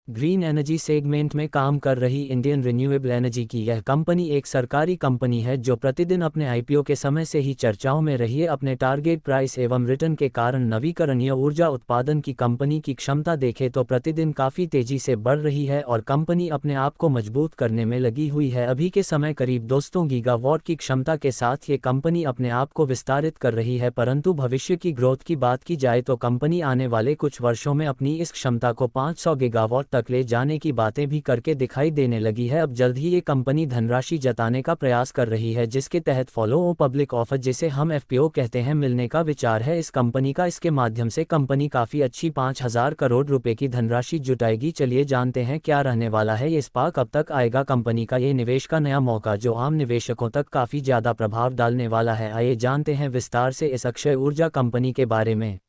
Green energy segment में काम कर रही इंडियन रिन्यूएबल एनर्जी की यह कंपनी एक सरकारी कंपनी है जो प्रतिदिन अपने आईपीओ के समय से ही चर्चाओं में रही है। अपने टारगेट प्राइस एवं रिटर्न के कारण नवीकरणीय ऊर्जा उत्पादन की कंपनी की क्षमता देखें तो प्रतिदिन काफ़ी तेजी से बढ़ रही है और कंपनी अपने आप को मजबूत करने में लगी हुई है। अभी के समय करीब 200 गीगावाट की क्षमता के साथ ये कंपनी अपने आप को विस्तारित कर रही है, परंतु भविष्य की ग्रोथ की बात की जाए तो कंपनी आने वाले कुछ वर्षों में अपनी इस क्षमता को 500 गीगावाट तक ले जाने की बातें भी करके दिखाई देने लगी है। अब जल्द ही ये कंपनी धनराशि जताने का प्रयास कर रही है, जिसके तहत फॉलो ओ पब्लिक ऑफर, जिसे हम एफपीओ कहते हैं, मिलने का विचार है इस कंपनी का। इसके माध्यम से कंपनी काफ़ी अच्छी 5,000 करोड़ रुपए की धनराशि जुटाएगी। चलिए जानते हैं क्या रहने वाला है ये स्पा, कब तक आएगा कंपनी का ये निवेश का नया मौका जो आम निवेशकों तक काफ़ी ज़्यादा प्रभाव डालने वाला है। आइए जानते हैं विस्तार से इस अक्षय ऊर्जा कंपनी के बारे में।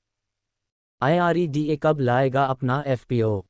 IREDA कब लाएगा अपना एफपीओ?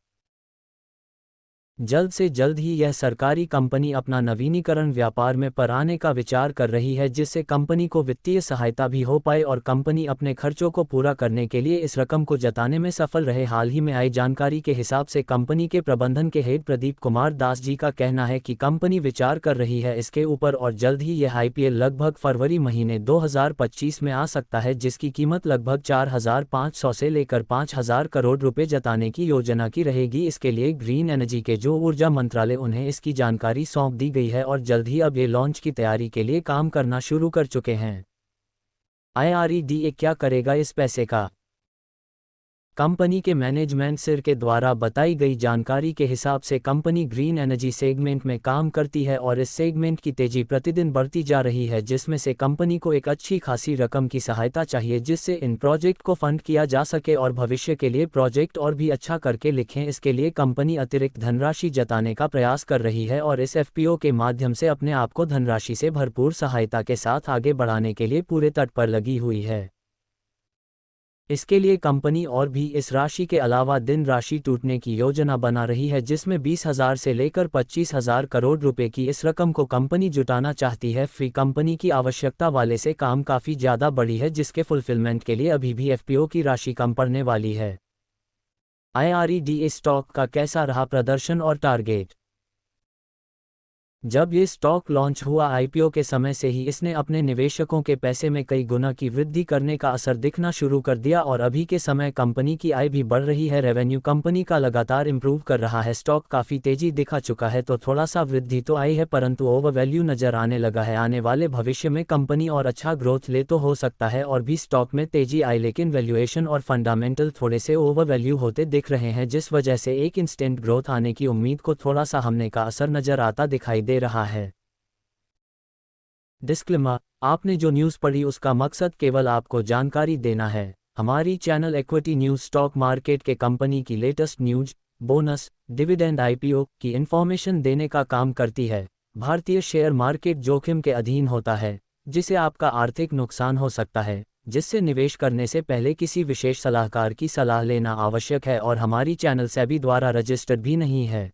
जल्द से जल्द ही यह सरकारी कंपनी अपना नवीनीकरण व्यापार में आने का विचार कर रही है, जिससे कंपनी को वित्तीय सहायता भी हो पाए और कंपनी अपने खर्चों को पूरा करने के लिए इस रकम को जताने में सफल रहे। हाल ही में आई जानकारी के हिसाब से कंपनी के प्रबंधन के हेड प्रदीप कुमार दास जी का कहना है कि कंपनी विचार कर रही है इसके ऊपर और जल्द ही यह आईपीएल लगभग फरवरी महीने 2025 में आ सकता है, जिसकी कीमत लगभग 4,500 से लेकर 5,000 करोड़ रुपए जताने की योजना की रहेगी। इसके लिए ग्रीन एनर्जी के जो ऊर्जा मंत्रालय उन्हें इसकी जानकारी सौंप दी गई है और जल्द ही अब ये लॉन्च की तैयारी के लिए काम करना शुरू कर चुके हैं। IREDA क्या करेगा इस पैसे का? कंपनी के मैनेजमेंट सिर के द्वारा बताई गई जानकारी के हिसाब से कंपनी ग्रीन एनर्जी सेगमेंट में काम करती है और इस सेगमेंट की तेजी प्रतिदिन बढ़ती जा रही है, जिसमें से कंपनी को एक अच्छी खासी रकम की सहायता चाहिए जिससे इन प्रोजेक्ट को फंड किया जा सके और भविष्य के लिए प्रोजेक्ट और भी अच्छा करके लिखें। इसके लिए कंपनी अतिरिक्त धनराशि जताने का प्रयास कर रही है और इस एफपीओ के माध्यम से अपने आप को धनराशि से भरपूर सहायता के साथ आगे बढ़ाने के लिए पूरे तट पर लगी हुई है। इसके लिए कंपनी और भी इस राशि के अलावा दिन राशि टूटने की योजना बना रही है, जिसमें 20,000 से लेकर 25,000 करोड़ रुपए की इस रकम को कंपनी जुटाना चाहती है। फ्री कंपनी की आवश्यकता वाले से काम काफ़ी ज़्यादा बढ़ी है, जिसके फुलफिलमेंट के लिए अभी भी एफपीओ की राशि कम पड़ने वाली है। IREDA स्टॉक का कैसा रहा प्रदर्शन और टारगेट? जब ये स्टॉक लॉन्च हुआ आईपीओ के समय से ही इसने अपने निवेशकों के पैसे में कई गुना की वृद्धि करने का असर दिखना शुरू कर दिया और अभी के समय कंपनी की आय भी बढ़ रही है। रेवेन्यू कंपनी का लगातार इंप्रूव कर रहा है। स्टॉक काफ़ी तेजी दिखा चुका है तो थोड़ा सा वृद्धि तो आई है, परंतु ओवर वैल्यू नज़र आने लगा है। आने वाले भविष्य में कंपनी और अच्छा ग्रोथ ले तो हो सकता है और भी स्टॉक में तेजी आए, लेकिन वैल्यूएशन और फंडामेंटल थोड़े से ओवर वैल्यू होते दिख रहे हैं, जिस वजह से एक इंस्टेंट ग्रोथ आने की उम्मीद को थोड़ा सा हमने का असर नज़र आता दिखाई दे रहा है। डिस्क्लेमर, आपने जो न्यूज़ पढ़ी उसका मकसद केवल आपको जानकारी देना है। हमारी channel equity news stock market के कंपनी की latest news, bonus, dividend, IPO की इन्फॉर्मेशन देने का काम करती है। भारतीय शेयर मार्केट जोखिम के अधीन होता है, जिसे आपका आर्थिक नुकसान हो सकता है, जिससे निवेश करने से पहले किसी विशेष सलाहकार की सलाह लेना आवश्यक है और हमारी चैनल सेबी द्वारा रजिस्टर्ड भी नहीं है।